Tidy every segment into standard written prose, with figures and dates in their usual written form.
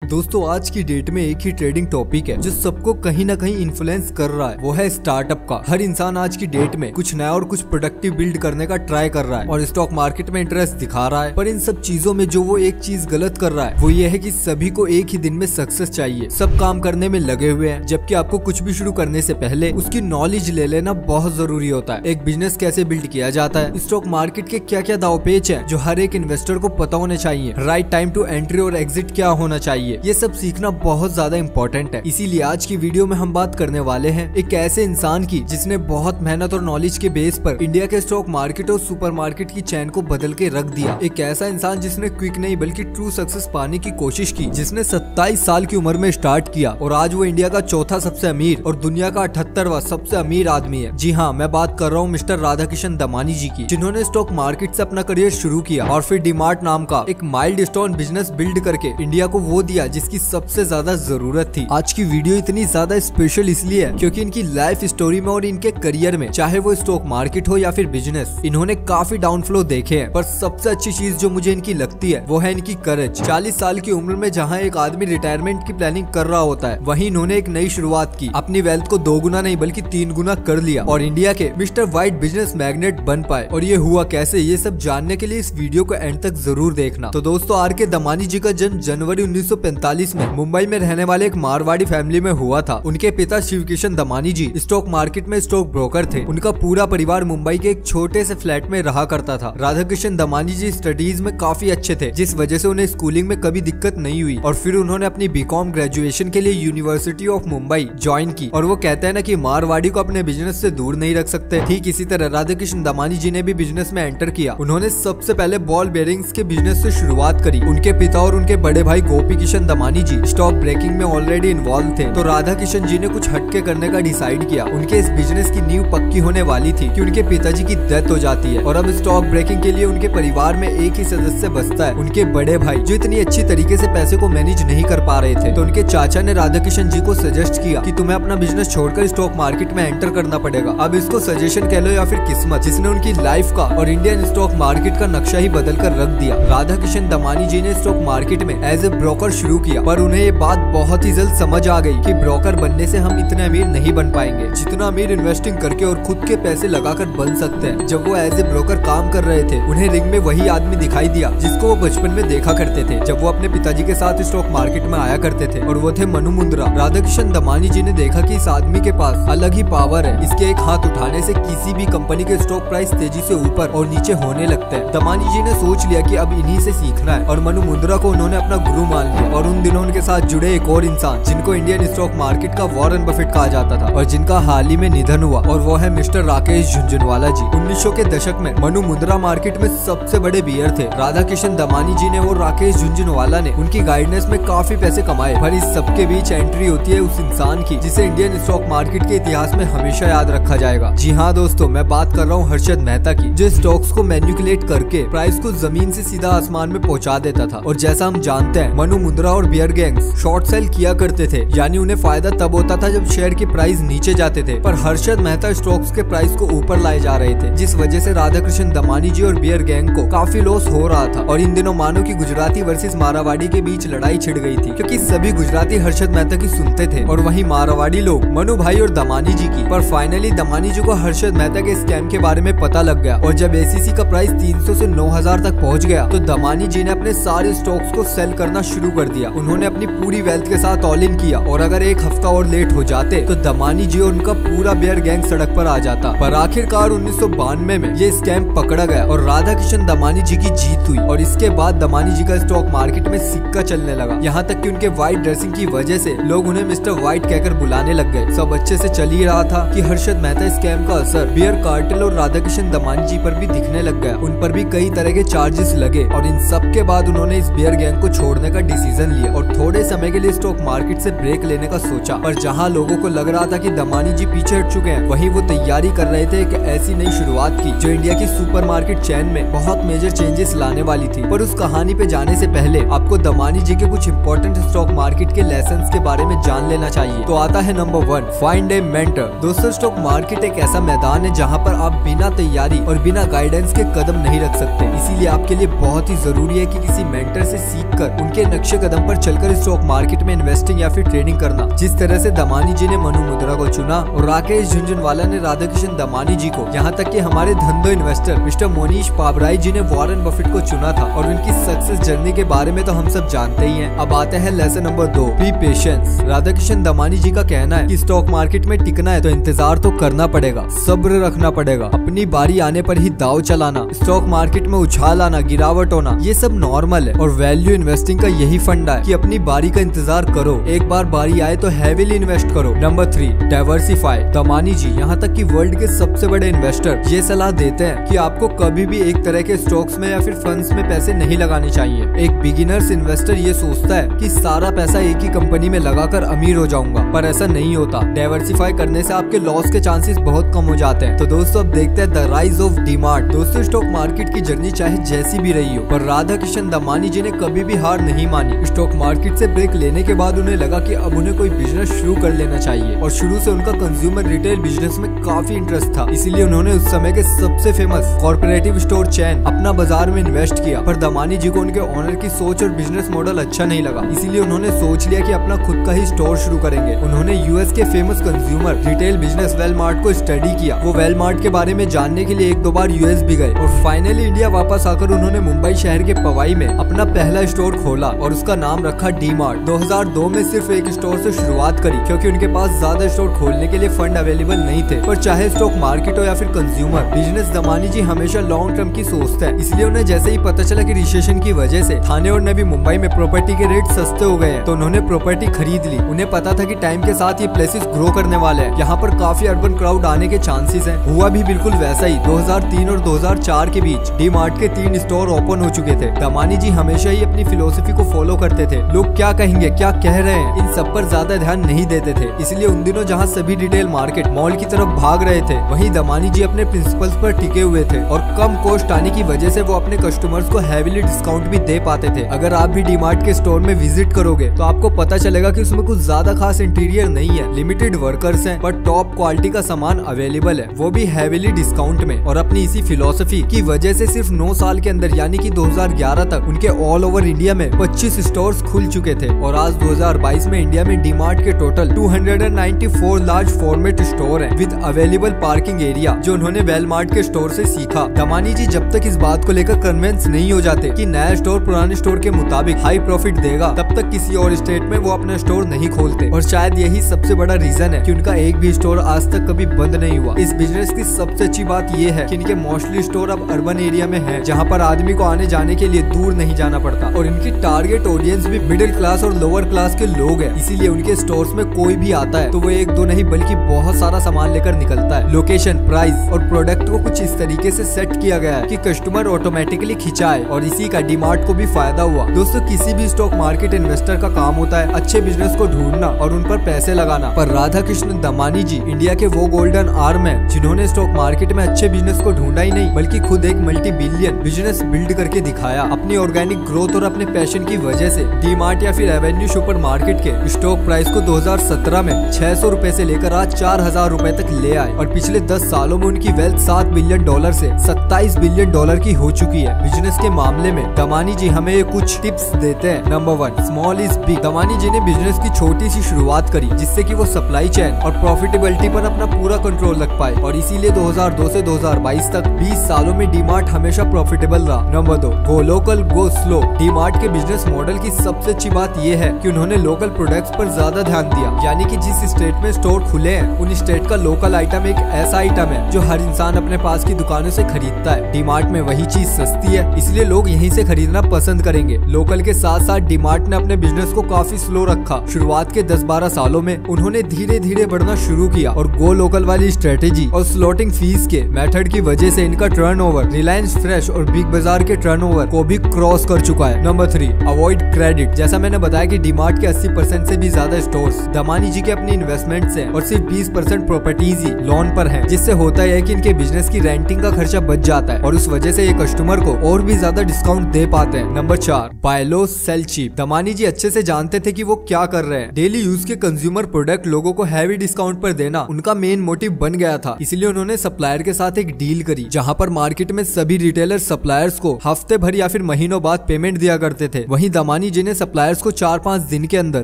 दोस्तों आज की डेट में एक ही ट्रेडिंग टॉपिक है जो सबको कहीं ना कहीं इन्फ्लुएंस कर रहा है, वो है स्टार्टअप का। हर इंसान आज की डेट में कुछ नया और कुछ प्रोडक्टिव बिल्ड करने का ट्राई कर रहा है और स्टॉक मार्केट में इंटरेस्ट दिखा रहा है। पर इन सब चीजों में जो वो एक चीज गलत कर रहा है वो ये है कि सभी को एक ही दिन में सक्सेस चाहिए, सब काम करने में लगे हुए हैं, जबकि आपको कुछ भी शुरू करने से पहले उसकी नॉलेज ले लेना बहुत जरूरी होता है। एक बिजनेस कैसे बिल्ड किया जाता है, स्टॉक मार्केट के क्या क्या दांवपेच है जो हर एक इन्वेस्टर को पता होने चाहिए, राइट टाइम टू एंट्री और एग्जिट क्या होना चाहिए, ये सब सीखना बहुत ज्यादा इम्पोर्टेंट है। इसीलिए आज की वीडियो में हम बात करने वाले हैं एक ऐसे इंसान की जिसने बहुत मेहनत और नॉलेज के बेस पर इंडिया के स्टॉक मार्केट और सुपरमार्केट की चैन को बदल के रख दिया। एक ऐसा इंसान जिसने क्विक नहीं बल्कि ट्रू सक्सेस पाने की कोशिश की, जिसने 27 साल की उम्र में स्टार्ट किया और आज वो इंडिया का चौथा सबसे अमीर और दुनिया का 78वां सबसे अमीर आदमी है। जी हाँ, मैं बात कर रहा हूँ मिस्टर राधाकिशन दमानी जी की, जिन्होंने स्टॉक मार्केट से अपना करियर शुरू किया और फिर डीमार्ट नाम का एक माइलस्टोन बिजनेस बिल्ड करके इंडिया को वो दिया जिसकी सबसे ज्यादा जरूरत थी। आज की वीडियो इतनी ज्यादा स्पेशल इसलिए है क्योंकि इनकी लाइफ स्टोरी में और इनके करियर में, चाहे वो स्टॉक मार्केट हो या फिर बिजनेस, इन्होंने काफी डाउनफ्लो देखे हैं। पर सबसे अच्छी चीज जो मुझे इनकी लगती है वो है इनकी करेज। 40 साल की उम्र में जहाँ एक आदमी रिटायरमेंट की प्लानिंग कर रहा होता है, वहीं इन्होंने एक नई शुरुआत की, अपनी वेल्थ को 2 गुना नहीं बल्कि 3 गुना कर लिया और इंडिया के मिस्टर वाइट बिजनेस मैग्नेट बन पाए। और ये हुआ कैसे, ये सब जानने के लिए इस वीडियो को एंड तक जरूर देखना। तो दोस्तों आर के दमानी जी का जन्म जनवरी 1945 में मुंबई में रहने वाले एक मारवाड़ी फैमिली में हुआ था। उनके पिता शिवकिशन दमानी जी स्टॉक मार्केट में स्टॉक ब्रोकर थे। उनका पूरा परिवार मुंबई के एक छोटे से फ्लैट में रहा करता था। राधाकिशन दमानी जी स्टडीज में काफी अच्छे थे, जिस वजह से उन्हें स्कूलिंग में कभी दिक्कत नहीं हुई और फिर उन्होंने अपनी बीकॉम ग्रेजुएशन के लिए यूनिवर्सिटी ऑफ मुंबई ज्वाइन की। और वो कहते हैं ना कि मारवाड़ी को अपने बिजनेस से दूर नहीं रख सकते, ठीक इसी तरह राधाकिशन दमानी जी ने भी बिजनेस में एंटर किया। उन्होंने सबसे पहले बॉल बेयरिंग्स के बिजनेस से शुरुआत करी। उनके पिता और उनके बड़े भाई गोपी किशन दमानी जी स्टॉक ब्रेकिंग में ऑलरेडी इन्वॉल्व थे, तो राधाकिशन जी ने कुछ हटके करने का डिसाइड किया। उनके इस बिजनेस की नींव पक्की होने वाली थी कि उनके पिताजी की डेथ हो जाती है और अब स्टॉक ब्रेकिंग के लिए उनके परिवार में एक ही सदस्य बचता है, उनके बड़े भाई, जो इतनी अच्छी तरीके से पैसे को मैनेज नहीं कर पा रहे थे। तो उनके चाचा ने राधाकिशन जी को सजेस्ट किया कि तुम्हें अपना बिजनेस छोड़कर स्टॉक मार्केट में एंटर करना पड़ेगा। अब इसको सजेशन कह लो या फिर किस्मत, जिसने उनकी लाइफ का और इंडियन स्टॉक मार्केट का नक्शा ही बदल कर रख दिया। राधाकिशन दमानी जी ने स्टॉक मार्केट में एज ए ब्रोकर शुरू किया, पर उन्हें ये बात बहुत ही जल्द समझ आ गई कि ब्रोकर बनने से हम इतने अमीर नहीं बन पाएंगे जितना अमीर इन्वेस्टिंग करके और खुद के पैसे लगाकर बन सकते हैं। जब वो एज ए ब्रोकर काम कर रहे थे, उन्हें रिंग में वही आदमी दिखाई दिया जिसको वो बचपन में देखा करते थे जब वो अपने पिताजी के साथ स्टॉक मार्केट में आया करते थे, और वो थे मनु मुंद्रा। राधाकिशन दमानी जी ने देखा कि इस आदमी के पास अलग ही पावर है, इसके एक हाथ उठाने से किसी भी कंपनी के स्टॉक प्राइस तेजी से ऊपर और नीचे होने लगते हैं। दमानी जी ने सोच लिया कि अब इन्हीं से सीखना है और मनु मुंद्रा को उन्होंने अपना गुरु मान लिया। और उन दिनों उनके साथ जुड़े एक और इंसान जिनको इंडियन स्टॉक मार्केट का वॉरेन बफेट कहा जाता था और जिनका हाल ही में निधन हुआ, और वो है मिस्टर राकेश झुंझुनवाला जी। 1900 के दशक में मनु मुंद्रा मार्केट में सबसे बड़े बियर थे। राधाकिशन दमानी जी ने और राकेश झुंझुनवाला ने उनकी गाइडेंस में काफी पैसे कमाए। पर इस सबके बीच एंट्री होती है उस इंसान की जिसे इंडियन स्टॉक मार्केट के इतिहास में हमेशा याद रखा जाएगा। जी हाँ दोस्तों, मैं बात कर रहा हूँ हर्षद मेहता की, जो स्टॉक्स को मैनिपुलेट करके प्राइस को जमीन से सीधा आसमान में पहुँचा देता था। और जैसा हम जानते हैं, मनु मुंद्रा और बियर गैंग्स शॉर्ट सेल किया करते थे, यानी उन्हें फायदा तब होता था जब शेयर की प्राइस नीचे जाते थे। पर हर्षद मेहता स्टॉक्स के प्राइस को ऊपर लाए जा रहे थे, जिस वजह से राधाकिशन दमानी जी और बियर गैंग को काफी लॉस हो रहा था। और इन दिनों मानो कि गुजराती वर्सेस मारवाड़ी के बीच लड़ाई छिड़ गई थी, क्योंकि सभी गुजराती हर्षद मेहता की सुनते थे और वहीं मारवाड़ी लोग मनु भाई और दमानी जी की। पर फाइनली दमानी जी को हर्षद मेहता के स्कैम के बारे में पता लग गया और जब एसीसी का प्राइस 300 से 9000 तक पहुंच गया तो दमानी जी ने अपने सारे स्टॉक्स को सेल करना शुरू कर दिया। उन्होंने अपनी पूरी वेल्थ के साथ ऑल इन किया और अगर एक हफ्ता और लेट हो जाते तो दमानी जी और उनका पूरा बियर गैंग सड़क पर आ जाता। पर आखिरकार 1992 में ये स्कैम पकड़ा गया और राधाकिशन दमानी जी की जीत हुई। और इसके बाद दमानी जी का स्टॉक मार्केट में सिक्का चलने लगा, यहाँ तक कि उनके व्हाइट ड्रेसिंग की वजह से लोग उन्हें मिस्टर व्हाइट कहकर बुलाने लग गए। सब अच्छे से चल ही रहा था कि हर्षद मेहता स्कैम का असर बियर कार्टेल और राधाकिशन दमानी जी पर भी दिखने लग गया। उन पर भी कई तरह के चार्जेस लगे और इन सब के बाद उन्होंने इस बियर गैंग को छोड़ने का डिसीजन लिया और थोड़े समय के लिए स्टॉक मार्केट से ब्रेक लेने का सोचा। पर जहां लोगों को लग रहा था कि दमानी जी पीछे हट चुके हैं, वहीं वो तैयारी कर रहे थे एक ऐसी नई शुरुआत की जो इंडिया की सुपरमार्केट चेन में बहुत मेजर चेंजेस लाने वाली थी। पर उस कहानी पे जाने से पहले आपको दमानी जी के कुछ इंपॉर्टेंट स्टॉक मार्केट के लेसन्स के बारे में जान लेना चाहिए। तो आता है नंबर 1, फाइंड ए मेंटर। दोस्तों स्टॉक मार्केट एक ऐसा मैदान है जहाँ पर आप बिना तैयारी और बिना गाइडेंस के कदम नहीं रख सकते। इसीलिए आपके लिए बहुत ही जरूरी है कि किसी मेंटर से सीखकर उनके नक्शे कदम कदम पर चलकर स्टॉक मार्केट में इन्वेस्टिंग या फिर ट्रेडिंग करना। जिस तरह से दमानी जी ने मनु मुद्रा को चुना और राकेश झुनझुनवाला ने राधाकिशन दमानी जी को, यहाँ तक कि हमारे धंधो इन्वेस्टर मिस्टर मोनीश पाबराई जी ने वॉरेन बफेट को चुना था। और उनकी सक्सेस जर्नी के बारे में तो हम सब जानते ही हैं। अब आते हैं lesson number 2, be patience. Radhakishan Damani ji का कहना है कि स्टॉक मार्केट में टिकना है तो इंतजार तो करना पड़ेगा, सब्र रखना पड़ेगा, अपनी बारी आने पर ही दाव चलाना, स्टॉक मार्केट में उछाल आना, गिरावट होना, ये सब नॉर्मल है। और वैल्यू इन्वेस्टिंग का यही फंडा है कि अपनी बारी का इंतजार करो, एक बार बारी आए तो हैवीली इन्वेस्ट करो। Number 3, diversify. दमानी जी यहाँ तक कि वर्ल्ड के सबसे बड़े इन्वेस्टर ये सलाह देते हैं कि आपको कभी भी एक तरह के स्टॉक्स में या फिर फंड्स में पैसे नहीं लगाने चाहिए। एक बिगिनर्स इन्वेस्टर ये सोचता है कि सारा पैसा एक ही कंपनी में लगाकर अमीर हो जाऊंगा, पर ऐसा नहीं होता। डाइवर्सिफाई करने से आपके लॉस के चांसेस बहुत कम हो जाते हैं। तो दोस्तों अब देखते हैं द राइज ऑफ डीमार्ट। दोस्तों स्टॉक मार्केट की जर्नी चाहे जैसी भी रही हो, पर राधाकिशन दमानी जी ने कभी भी हार नहीं मानी। स्टॉक मार्केट से ब्रेक लेने के बाद उन्हें लगा कि अब उन्हें कोई बिजनेस शुरू कर लेना चाहिए और शुरू से उनका कंज्यूमर रिटेल बिजनेस में काफी इंटरेस्ट था। इसीलिए उन्होंने उस समय के सबसे फेमस कॉर्पोरेटिव स्टोर चेन अपना बाजार में इन्वेस्ट किया। पर दमानी जी को उनके ओनर की सोच और बिजनेस मॉडल अच्छा नहीं लगा, इसीलिए उन्होंने सोच लिया कि अपना खुद का ही स्टोर शुरू करेंगे। उन्होंने यूएस के फेमस कंज्यूमर रिटेल बिजनेस वेलमार्ट को स्टडी किया। वो वेलमार्ट के बारे में जानने के लिए 1-2 बार यूएस भी गए और फाइनली इंडिया वापस आकर उन्होंने मुंबई शहर के पवाई में अपना पहला स्टोर खोला और उसका नाम रखा डीमार्ट। 2002 में सिर्फ एक स्टोर से शुरुआत करी क्योंकि उनके पास ज्यादा स्टोर खोलने के लिए फंड अवेलेबल नहीं थे। पर चाहे स्टॉक मार्केट हो या फिर कंज्यूमर बिजनेस, दमानी जी हमेशा लॉन्ग टर्म की सोचते हैं। इसलिए उन्हें जैसे ही पता चला कि रिसेशन की वजह से थाने और नवी मुंबई में प्रॉपर्टी के रेट सस्ते हो गए हैं, तो उन्होंने प्रॉपर्टी खरीद ली। उन्हें पता था कि टाइम के साथ ये प्लेसेस ग्रो करने वाले हैं, यहाँ पर काफी अर्बन क्राउड आने के चांसेस हैं। हुआ भी बिल्कुल वैसा ही। 2003 और 2004 के बीच डीमार्ट के 3 स्टोर ओपन हो चुके थे। दमानी जी हमेशा ही अपनी फिलोसफी को फॉलो करते थे। लोग क्या कहेंगे, क्या कह रहे हैं, इन सब पर ज्यादा ध्यान नहीं देते थे। इसलिए उन दिनों जहाँ सभी रिटेल मार्केट मॉल की तरफ भाग रहे थे, वहीं दमानी जी अपने प्रिंसिपल्स पर टिके हुए थे और कम कॉस्ट आने की वजह से वो अपने कस्टमर्स को हैवीली डिस्काउंट भी दे पाते थे। अगर आप भी डीमार्ट के स्टोर में विजिट करोगे तो आपको पता चलेगा कि उसमें कुछ ज्यादा खास इंटीरियर नहीं है, लिमिटेड वर्कर्स हैं, पर टॉप क्वालिटी का सामान अवेलेबल है, वो भी हैवीली डिस्काउंट में। और अपनी इसी फिलोसफी की वजह से सिर्फ 9 साल के अंदर यानी कि 2011 तक उनके ऑल ओवर इंडिया में 25 स्टोर्स खुल चुके थे। और आज 2022 में इंडिया में डीमार्ट के टोटल 294 लार्ज फॉर्मेट स्टोर हैं विद अवेलेबल पार्किंग एरिया, जो उन्होंने वेलमार्ट के स्टोर से सीखा। दमानी जी जब तक इस बात को लेकर कन्विंस नहीं हो जाते कि नया स्टोर पुराने स्टोर के मुताबिक हाई प्रॉफिट देगा, तब तक किसी और स्टेट में वो अपना स्टोर नहीं खोलते। और शायद यही सबसे बड़ा रीजन है कि उनका एक भी स्टोर आज तक कभी बंद नहीं हुआ। इस बिजनेस की सबसे अच्छी बात ये है कि इनके मोस्टली स्टोर अब अर्बन एरिया में है, जहाँ पर आदमी को आने जाने के लिए दूर नहीं जाना पड़ता। और इनकी टारगेट ऑडियंस भी मिडिल क्लास और लोअर क्लास के लोग हैं, इसीलिए उनके स्टोर्स में कोई भी आता है तो वो 1-2 नहीं बल्कि बहुत सारा सामान लेकर निकलता है। लोकेशन, प्राइस और प्रोडक्ट को कुछ इस तरीके से सेट किया गया है कि कस्टमर ऑटोमेटिकली खिंचाए और इसी का डीमार्ट को भी फायदा हुआ। दोस्तों किसी भी स्टॉक मार्केट इन्वेस्टर का काम होता है अच्छे बिजनेस को ढूंढना और उन पर पैसे लगाना, पर राधाकिशन दमानी जी इंडिया के वो गोल्डन आर्म है जिन्होंने स्टॉक मार्केट में अच्छे बिजनेस को ढूंढा ही नहीं बल्कि खुद एक मल्टी बिलियन बिजनेस बिल्ड करके दिखाया। अपनी ऑर्गेनिक ग्रोथ और अपने पैशन की वजह से डीमार्ट या फिर एवेन्यू सुपर मार्केट के स्टॉक प्राइस को 2017 में 600 रुपए से लेकर आज 4000 रुपए तक ले आए और पिछले 10 सालों में उनकी वेल्थ $7 बिलियन से $27 बिलियन की हो चुकी है। बिजनेस के मामले में दमानी जी हमें कुछ टिप्स देते हैं। Number 1, small is big. Damani ji ने बिजनेस की छोटी सी शुरुआत करी जिससे कि वो सप्लाई चेन और प्रॉफिटेबिलिटी पर अपना पूरा कंट्रोल रख पाए और इसीलिए 2002 से 2022 तक 20 सालों में डीमार्ट हमेशा प्रॉफिटेबल रहा। Number 2, go local go slow. DMart के बिजनेस मॉडल की सबसे अच्छी बात ये है कि उन्होंने लोकल प्रोडक्ट्स पर ज्यादा ध्यान दिया, यानी कि जिस स्टेट में स्टोर खुले हैं उन स्टेट का लोकल आइटम एक ऐसा आइटम है जो हर इंसान अपने पास की दुकानों से खरीदता है। डीमार्ट में वही चीज सस्ती है, इसलिए लोग यहीं से खरीदना पसंद करेंगे। लोकल के साथ साथ डीमार्ट ने अपने बिजनेस को काफी स्लो रखा। शुरुआत के 10-12 सालों में उन्होंने धीरे धीरे बढ़ना शुरू किया और गो लोकल वाली स्ट्रेटेजी और स्लॉटिंग फीस के मेथड की वजह से इनका टर्नओवर रिलायंस फ्रेश और बिग बाजार के टर्नओवर को भी क्रॉस कर चुका है। Number 3, avoid credit. जैसा मैंने बताया कि डीमार्ट के 80% से भी ज्यादा स्टोर्स दमानी जी के अपनी इन्वेस्टमेंट से और सिर्फ 20% प्रॉपर्टीज ही लोन पर हैं, जिससे होता है कि इनके बिजनेस की रेंटिंग का खर्चा बच जाता है और उस वजह से ये कस्टमर को और भी ज्यादा डिस्काउंट दे पाते हैं। नंबर 4, बाय लो सेल चीप। दमानी जी अच्छे से जानते थे कि वो क्या कर रहे हैं। डेली यूज के कंज्यूमर प्रोडक्ट लोगों को हैवी डिस्काउंट पर देना उनका मेन मोटिव बन गया था, इसलिए उन्होंने सप्लायर के साथ एक डील करी जहां पर मार्केट में सभी रिटेलर सप्लायर्स को हफ्ते भर या फिर महीनों बाद पेमेंट दिया करते थे। वहीं दमानी दमानी जी ने सप्लायर्स को 4-5 दिन के अंदर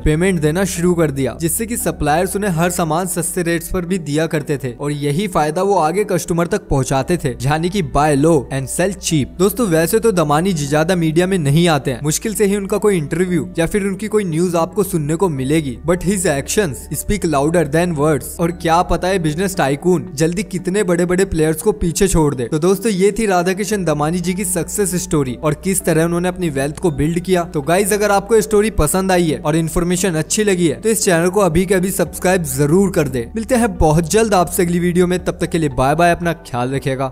पेमेंट देना शुरू कर दिया, जिससे कि सप्लायर्स उन्हें हर सामान सस्ते रेट्स पर भी दिया करते थे और यही फायदा वो आगे कस्टमर तक पहुंचाते थे, यानी कि buy low and sell cheap. दोस्तों वैसे तो दमानी जी ज्यादा मीडिया में नहीं आते हैं, मुश्किल से ही उनका कोई इंटरव्यू या फिर उनकी कोई न्यूज आपको सुनने को मिलेगी, but his actions speak louder than words. और क्या पता है बिजनेस टाइकून जल्दी कितने बड़े बड़े प्लेयर्स को पीछे छोड़ दे। तो दोस्तों ये थी राधाकिशन दमानी जी की सक्सेस स्टोरी और किस तरह उन्होंने अपनी वेल्थ को बिल्ड किया। तो गाइज अगर आपको स्टोरी पसंद आई है और इन्फॉर्मेशन अच्छी लगी है तो इस चैनल को अभी के अभी सब्सक्राइब जरूर कर दे। मिलते हैं बहुत जल्द आपसे अगली वीडियो में, तब तक के लिए बाय बाय, अपना ख्याल रखिएगा।